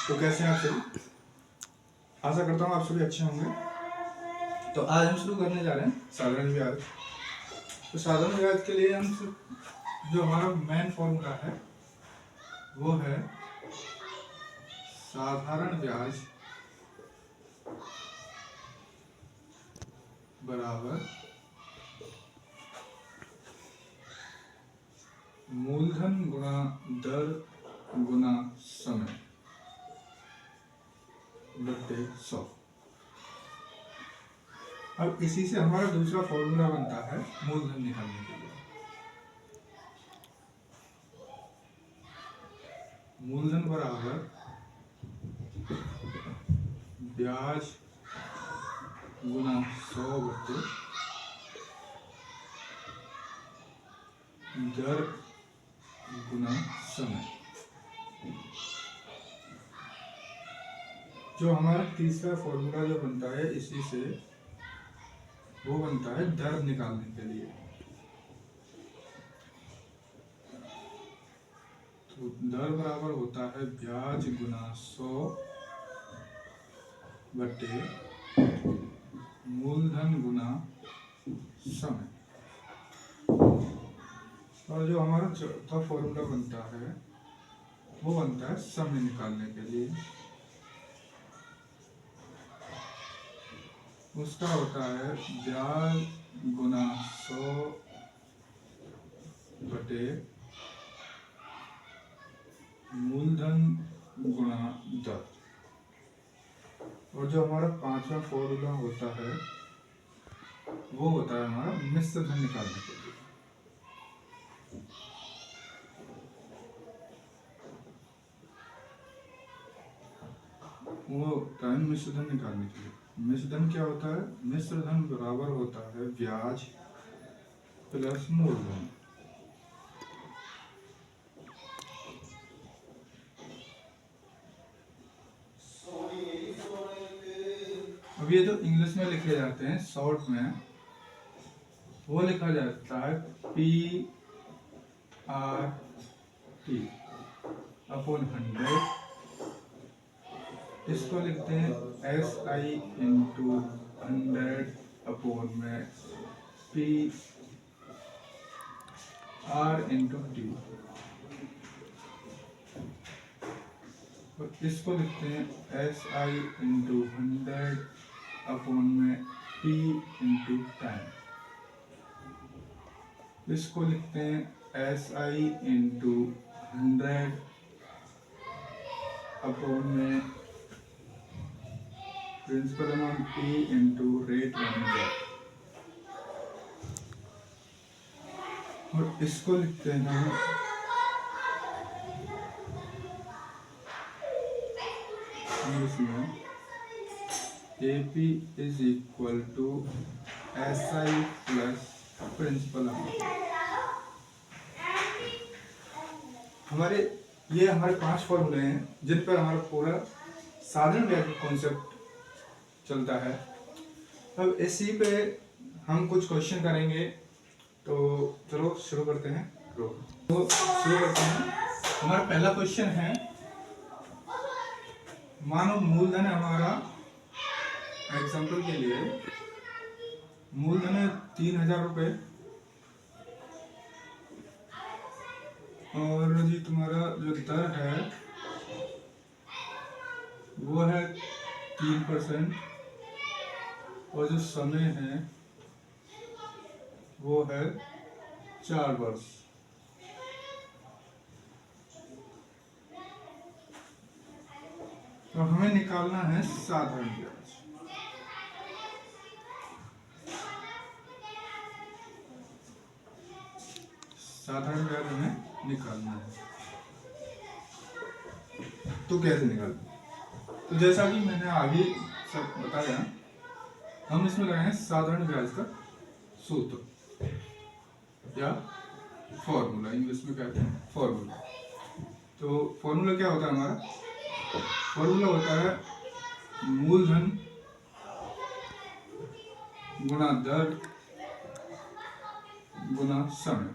तो कैसे हैं आप सभी? आशा करता हूँ आप सभी अच्छे होंगे। तो आज हम शुरू करने जा रहे हैं साधारण ब्याज। तो साधारण ब्याज के लिए हम जो हमारा मेन फॉर्मूला है वो है साधारण ब्याज बराबर मूलधन गुणा दर गुणा समय बट्टे 100। अब इसी से हमारा दूसरा फॉर्मूला बनता है मूलधन निकालने के लिए। मूलधन बराबर ब्याज गुणा 100 बट्टे दर गुणा समय। जो हमारा तीसरा फॉर्मूला जो बनता है इसी से वो बनता है दर निकालने के लिए। तो दर बराबर होता है ब्याज गुणा 100 बटे मूलधन गुणा समय। और जो हमारा चौथा फॉर्मूला बनता है वो बनता है समय निकालने के लिए। उसका होता है ब्याज गुणा 100 बटे मूलधन गुणा दर। और जो हमारा पांचवा फॉर्मूला होता है वो होता है हमारा मिश्र धन निकालने के लिए। वो होता है मिश्र धन निकालने के लिए। मिश्र धन क्या होता है? मिश्र धन बराबर होता है ब्याज प्लस मूलधन। अब ये जो इंग्लिश में लिखे जाते हैं शॉर्ट में वो लिखा जाता है PRT अपॉन 100। इसको लिखते हैं SI इंटू 100 अपॉन में PR इंटू T। और इसको लिखते हैं SI इंटू 100 अपॉन में P इंटू टाइम। इसको लिखते हैं SI इंटू 100 अपॉन में principal amount P into rate manager. और इसको लिखते हैं इसमें AP is equal to SI plus principal amount. ये हमारे 5 फॉर्मूले हैं जिन पर हमारा पूरा साधारण ब्याज का कॉन्सेप्ट चलता है। अब इसी पे हम कुछ क्वेश्चन करेंगे। तो चलो शुरू करते हैं। हमारा पहला क्वेश्चन है, मानो मूलधन हमारा एग्जाम्पल के लिए मूलधन है 3000 रुपये और जी तुम्हारा जो दर है वो है 3% और जो समय है वो है 4 वर्ष। तो हमें निकालना है साधारण ब्याज। साधारण ब्याज हमें निकालना है। तो कैसे निकालना? तो जैसा कि मैंने आगे सब बताया, हम इसमें लगाए हैं साधारण ब्याज का सूत्र या फॉर्मूला। इंग्लिश में कहते हैं फॉर्मूला। तो फॉर्मूला क्या होता है हमारा? फॉर्मूला होता है मूलधन गुणा दर गुणा समय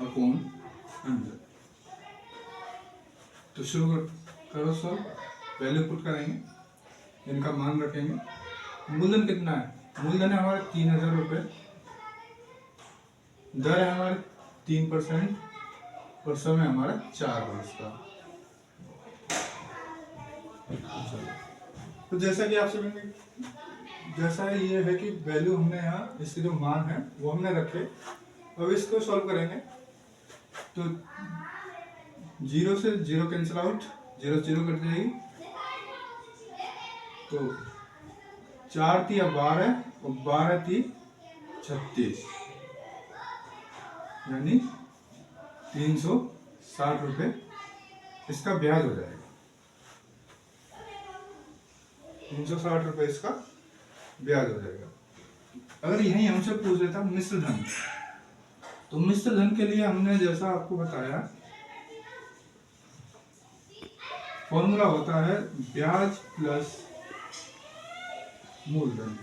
अपॉन 100। तो शुरू करो सॉल्व। वैल्यू पुट करेंगे, इनका मान रखेंगे। मूलधन कितना है? मूलधन है हमारा 3000 रुपये, दर है हमारे 3% और समय हमारा 4 वर्ष का। तो जैसा कि आपसे जैसा ये है कि वैल्यू हमने यहाँ इसके जो मान है वो हमने रखे। अब इसको सॉल्व करेंगे तो 0 से 0 कैंसिल आउट, 0 0 कट जाएगी। तो 4 × 12 और 12 × 36 यानी 360 रुपये इसका ब्याज हो जाएगा। 360 रुपये इसका ब्याज हो जाएगा। अगर यही हमसे पूछ लेता मिश्र धन, तो मिश्र धन के लिए हमने जैसा आपको बताया फॉर्मूला होता है ब्याज प्लस मूलधन।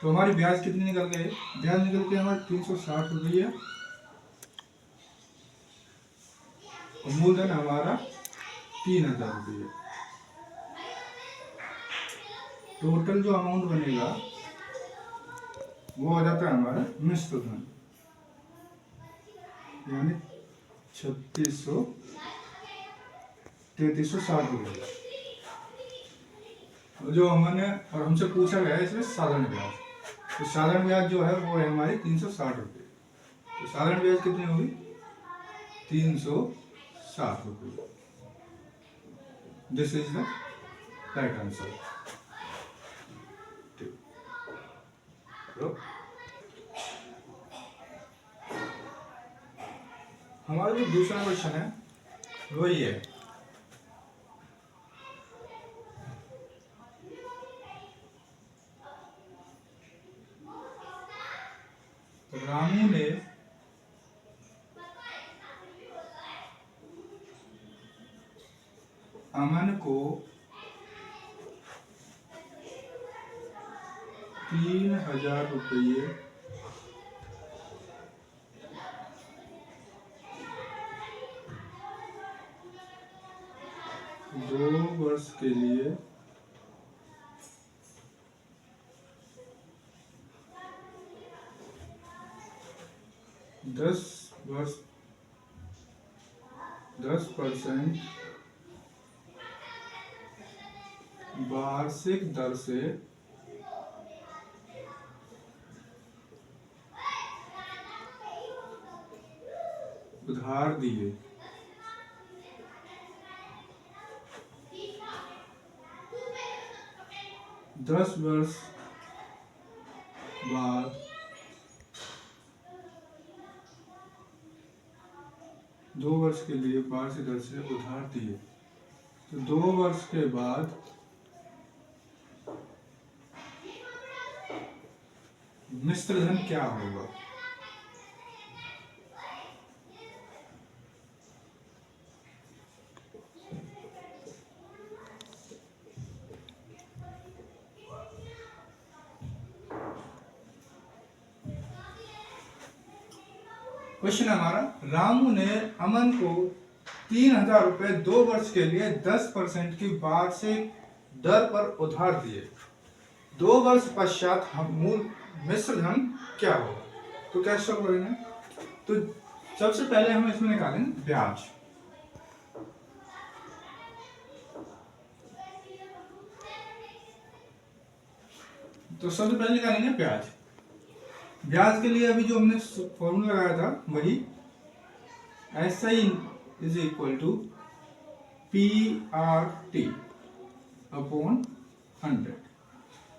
तो हमारी ब्याज कितनी निकल गई? ब्याज निकल के हमारे 360 रुपये और मूलधन हमारा 3000 रुपये। टोटल जो अमाउंट बनेगा वो हो जाता है हमारा मिश्र धन, यानी 3360 रुपये। जो हमसे पूछा गया है इसमें साधारण ब्याज, तो साधारण ब्याज जो है वो है हमारी 360 रुपये। तो साधारण ब्याज कितनी होगी? 360 रुपये। This is the right answer. हमारा जो दूसरा क्वेश्चन है वो ये है, रामू ने अमन को 3000 रुपये दो वर्ष के लिए 10% वार्षिक दर से उधार दिए। 10 वर्ष बाद 2 वर्ष के लिए वार्षिक दर से उधार दिए। तो 2 वर्ष के बाद मिश्र धन क्या होगा? क्वेश्चन हमारा, रामू ने अमन को 3000 रुपये 2 वर्ष के लिए 10% की वार्षिक दर पर उधार दिए। 2 वर्ष पश्चात हम मूल मिश्र धन क्या होगा? तो कैसे करेंगे? तो सबसे पहले हम इसमें निकालेंगे ब्याज। तो सबसे पहले निकालेंगे ब्याज। ब्याज के लिए अभी जो हमने फॉर्मूला लगाया था वही SI is equal to PRT upon 100,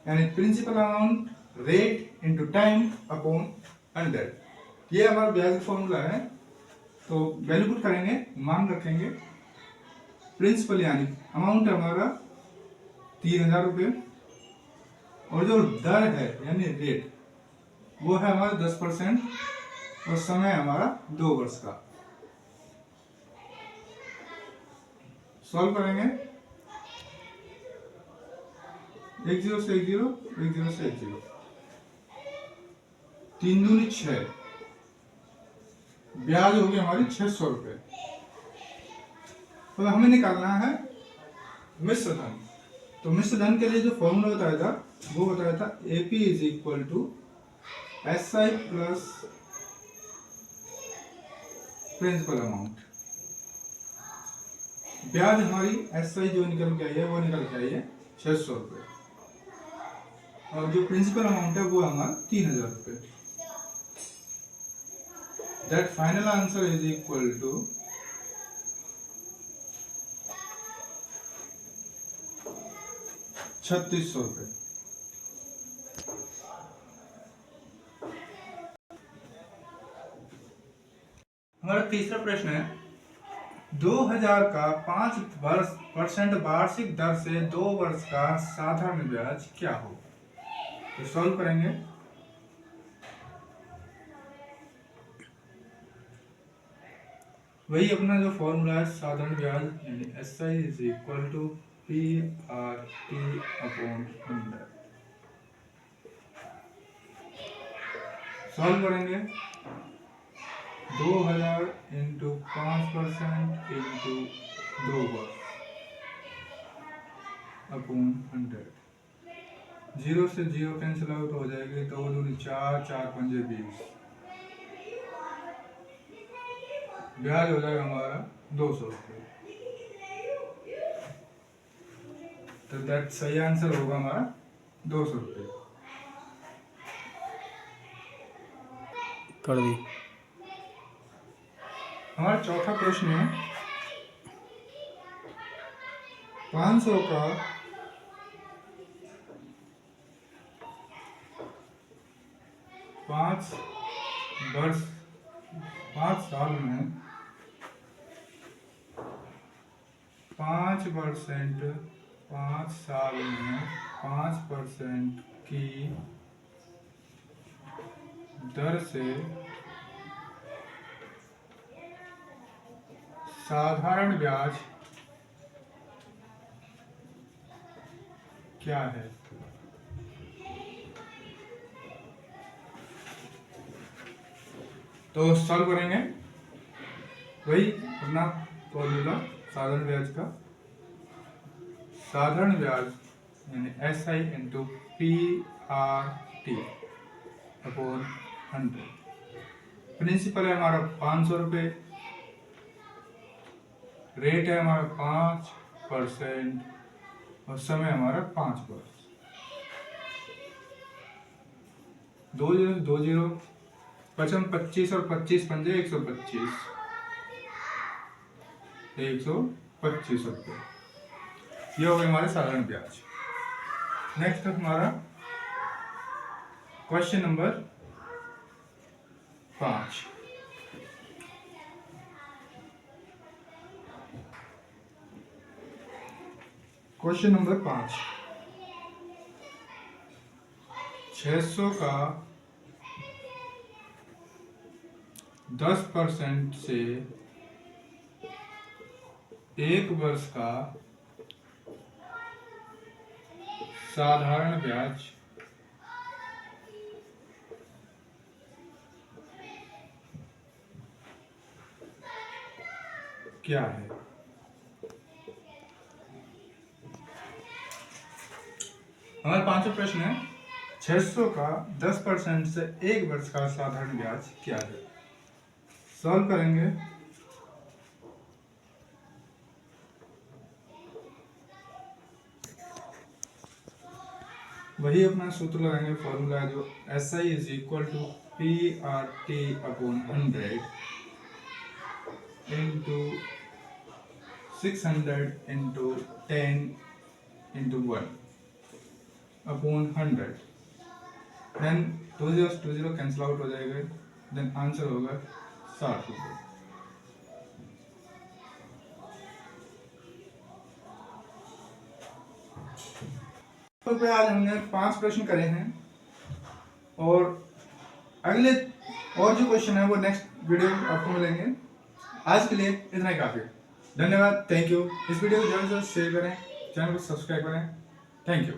यानी principal amount rate into time upon 100। ये हमारा ब्याज का फॉर्मूला है। तो वैल्यू पुट करेंगे, मान रखेंगे। प्रिंसिपल यानी अमाउंट हमारा 3000 रुपये और जो दर है यानी रेट वो है हमारा 10% और समय हमारा 2 वर्ष का। सॉल्व करेंगे 1 0 से 1 0, 1 0 से 1 0, 3 दूनी 6, ब्याज होगी हमारी 600 रुपये। तो हमें निकालना है मिश्र धन। तो मिश्र धन के लिए जो फॉर्मूला बताया था वो बताया था AP is equal to SI plus principal amount. ब्याज हमारी SI जो निकल के आई है वो निकल के आई है 600 रुपये, और जो प्रिंसिपल अमाउंट है वो हमारा 3000 रुपये। That final answer is equal to 3600 रुपये। हमारा तीसरा प्रश्न है 2000 का 5% वार्षिक दर से 2 वर्ष का साधारण ब्याज क्या हो। तो सॉल्व करेंगे। वही अपना जो फॉर्मूला है साधारण ब्याज यानी SI is equal to PRT upon 100। Solve करेंगे। 2000 इंटू 5% इंटू 2 वर्ष अपॉन 100। 0 से 0 कैंसिल आउट हो जाएगी। 2 दूनी 4, 4 पंजे 20। ब्याज हो जाएगा हमारा 200 रुपये। तो दैट सही आंसर होगा हमारा 200 रुपये। कर दी। हमारा चौथा प्रश्न है 500 का 5 साल में 5% की दर से साधारण ब्याज क्या है। तो सॉल्व करेंगे। वही अपना फॉर्मूला साधारण ब्याज का। साधारण ब्याज यानी SI into PRT upon 100। Principal है हमारा 500 रुपये। रेट है हमारा 5% और समय हमारा 5 वर्ष। 2 0 2 0 55 25 और 25 पंजे 125। 125 रुपये। ये हो गए हमारे साधारण ब्याज। नेक्स्ट हमारा क्वेश्चन नंबर 5। Question number 5। 600 का 10% से 1 वर्ष का साधारण ब्याज क्या है। हमारा पांचवा प्रश्न है 600 का 10% से 1 वर्ष का साधारण ब्याज क्या है। सॉल्व करेंगे। वही अपना सूत्र लगाएंगे। फॉर्मूला जो SI is equal to PRT upon 100 into 600 into 10 into 1 upon 100। Then 2 0 cancel out हो जाएगा। देन आंसर होगा 60 रुपये। तो आज हमने 5 प्रश्न करे हैं और अगले और जो क्वेश्चन है वो नेक्स्ट वीडियो में आपको मिलेंगे। आज के लिए इतना ही काफी। धन्यवाद। Thank you. इस वीडियो को जल्द से जल्द शेयर करें, चैनल को सब्सक्राइब करें। Thank you.